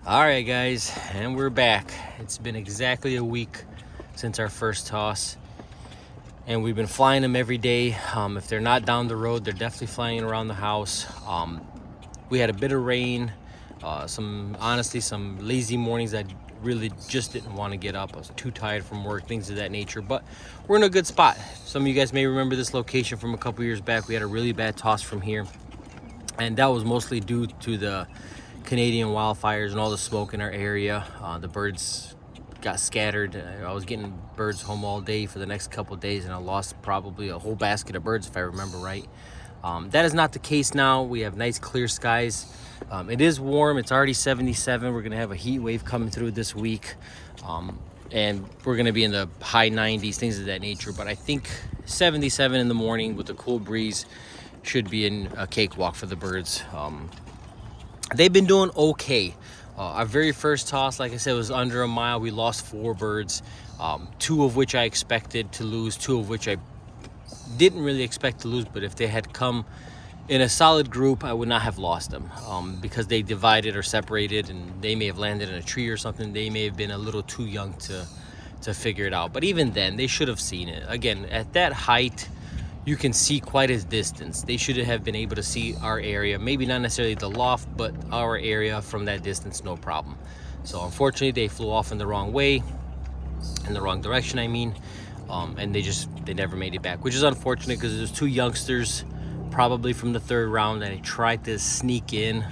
All right, guys, and we're back. It's been exactly a week since our first toss, and we've been flying them every day. If they're not down the road, they're definitely flying around the house. We had a bit of rain, some lazy mornings that really just didn't want to get up. I was too tired from work, things of that nature, but we're in a good spot. Some of you guys may remember this location from a couple years back. We had a really bad toss from here, and that was mostly due to the Canadian wildfires and all the smoke in our area. The birds got scattered. I was getting birds home all day for the next couple of days, and I lost probably a whole basket of birds if I remember right. That is not the case now. We have nice clear skies. It is warm. It's already 77. We're gonna have a heat wave coming through this week, and we're gonna be in the high 90s, things of that nature. But I think 77 in the morning with a cool breeze should be in a cakewalk for the birds. They've been doing okay. Our very first toss, like I said, was under a mile. We lost 4 birds, 2 of which I expected to lose, 2 of which I didn't really expect to lose, but if they had come in a solid group, I would not have lost them, because they divided or separated, and they may have landed in a tree or something. They may have been a little too young to figure it out, but even then, they should have seen it. Again, at that height, you can see quite a distance. They should have been able to see our area, maybe not necessarily the loft, but our area from that distance, no problem. So unfortunately, they flew off in the wrong way, in the wrong direction, I mean, and they never made it back, which is unfortunate because there's 2 youngsters, probably from the 3rd round, that they tried to sneak in.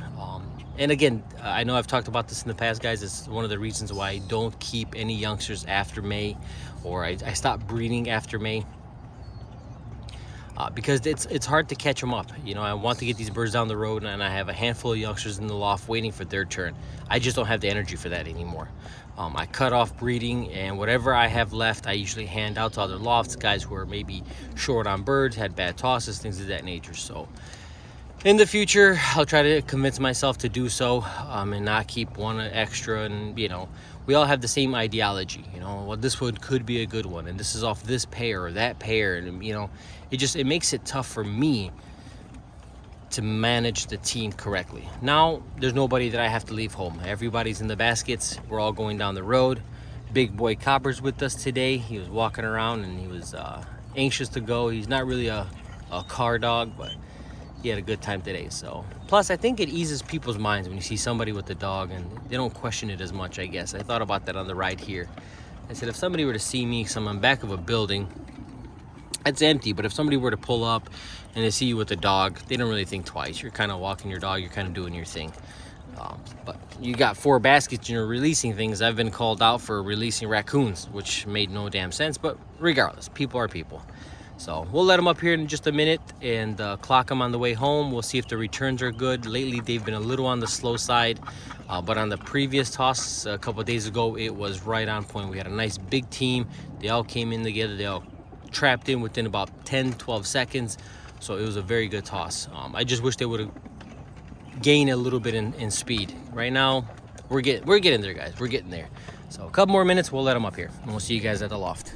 And again, I know I've talked about this in the past, guys. It's one of the reasons why I don't keep any youngsters after May, or I stop breeding after May. Because it's hard to catch them up. You know, I want to get these birds down the road, and I have a handful of youngsters in the loft waiting for their turn. I just don't have the energy for that anymore. I cut off breeding, and whatever I have left, I usually hand out to other lofts, guys who are maybe short on birds, had bad tosses, things of that nature. So in the future, I'll try to convince myself to do so, and not keep one extra. And you know, we all have the same ideology. You know, well, this one could be a good one, and this is off this pair or that pair, and you know, it makes it tough for me to manage the team correctly. Now there's nobody that I have to leave home. Everybody's in the baskets. We're all going down the road. Big boy Copper's with us today. He was walking around and he was anxious to go. He's not really a car dog, but he had a good time today. So plus, I think it eases people's minds when you see somebody with a dog and they don't question it as much, I guess. I thought about that on the ride here. I said, if somebody were to see me, so I'm on back of a building, it's empty, but if somebody were to pull up and they see you with a dog, they don't really think twice. You're kind of walking your dog, you're kind of doing your thing. But you got 4 baskets and you're releasing things. I've been called out for releasing raccoons, which made no damn sense, but regardless, people are people. So we'll let them up here in just a minute and clock them on the way home. We'll see if the returns are good. Lately, they've been a little on the slow side, but on the previous toss a couple of days ago, it was right on point. We had a nice big team. They all came in together. They all trapped in within about 10-12 seconds. So it was a very good toss. I just wish they would have gained a little bit in speed. Right now, we're getting there, guys. We're getting there. So a couple more minutes, we'll let them up here, and we'll see you guys at the loft.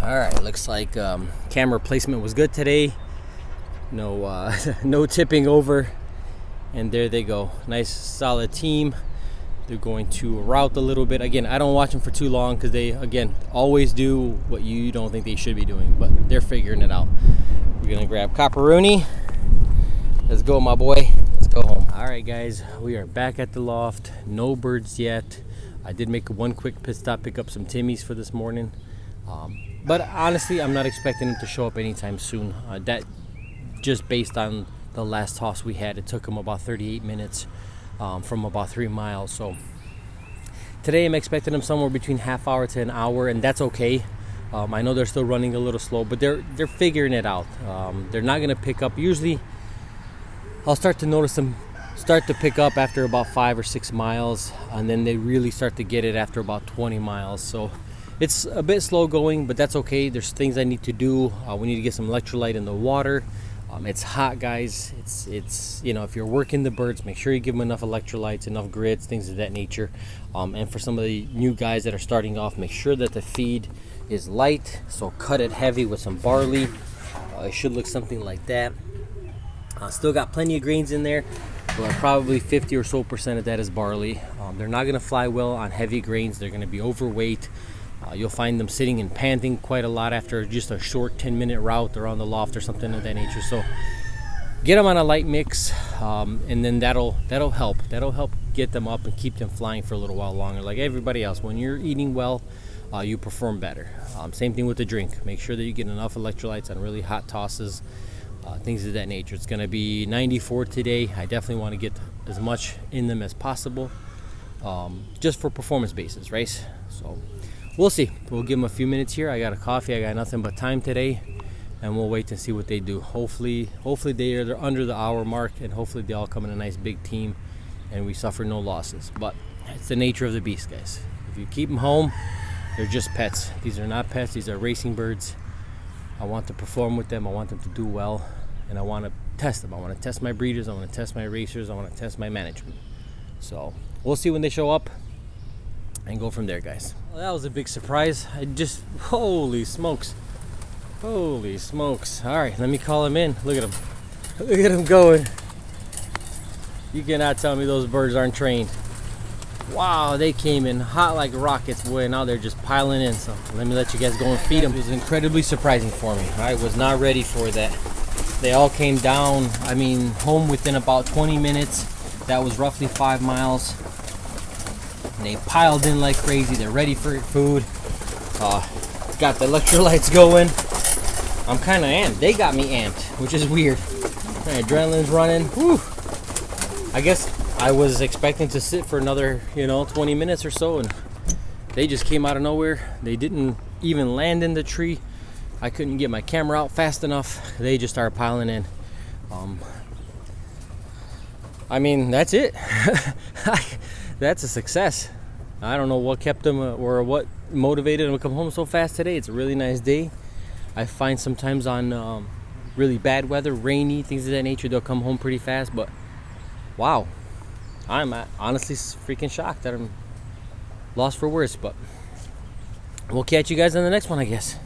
All right, looks like camera placement was good today. No no tipping over, and there they go. Nice solid team. They're going to route a little bit. Again, I don't watch them for too long because they, again, always do what you don't think they should be doing, but they're figuring it out. We're gonna grab Copperoonie. Let's go, my boy. Let's go home. All right, guys, we are back at the loft. No birds yet. I did make one quick pit stop, pick up some Timmies for this morning. But honestly, I'm not expecting them to show up anytime soon. That just based on the last toss we had. It took them about 38 minutes from about 3 miles. So today I'm expecting them somewhere between half hour to an hour, and that's okay. I know they're still running a little slow, but they're figuring it out. They're not gonna pick up. Usually I'll start to notice them start to pick up after about 5 or 6 miles, and then they really start to get it after about 20 miles. So it's a bit slow going, but that's okay. There's things I need to do. We need to get some electrolyte in the water. It's hot, guys. It's you know, if you're working the birds, make sure you give them enough electrolytes, enough grits, things of that nature. And for some of the new guys that are starting off, make sure that the feed is light. So cut it heavy with some barley. It should look something like that. Still got plenty of grains in there, but probably 50 or so percent of that is barley. They're not going to fly well on heavy grains. They're going to be overweight. You'll find them sitting and panting quite a lot after just a short 10-minute route around the loft or something of that nature. So get them on a light mix, and then that'll help. That'll help get them up and keep them flying for a little while longer. Like everybody else, when you're eating well, you perform better. Same thing with the drink. Make sure that you get enough electrolytes on really hot tosses, things of that nature. It's going to be 94 today. I definitely want to get as much in them as possible, just for performance basis, right? So we'll see. We'll give them a few minutes here. I got a coffee. I got nothing but time today, and we'll wait to see what they do. Hopefully they're under the hour mark, and hopefully they all come in a nice big team and we suffer no losses. But it's the nature of the beast, guys. If you keep them home, they're just pets. These are not pets. These are racing birds. I want to perform with them. I want them to do well, and I want to test them. I want to test my breeders. I want to test my racers. I want to test my management. So we'll see when they show up and go from there, guys. Well, that was a big surprise. Holy smokes. All right, let me call him in. Look at him going. You cannot tell me those birds aren't trained. Wow, they came in hot like rockets, boy. Now they're just piling in. So let me let you guys go and feed them. It was incredibly surprising for me. I was not ready for that. They all came down, home within about 20 minutes. That was roughly 5 miles. And they piled in like crazy. They're ready for food. Got the electrolytes going. I'm kind of amped. They got me amped, which is weird. My adrenaline's running. Whew. I guess I was expecting to sit for another, 20 minutes or so, and they just came out of nowhere. They didn't even land in the tree. I couldn't get my camera out fast enough. They just started piling in. That's it. That's a success. I don't know what kept them or what motivated them to come home so fast today. It's a really nice day. I find sometimes on really bad weather, rainy, things of that nature, they'll come home pretty fast. But wow, I'm honestly freaking shocked that I'm lost for words. But we'll catch you guys on the next one, I guess.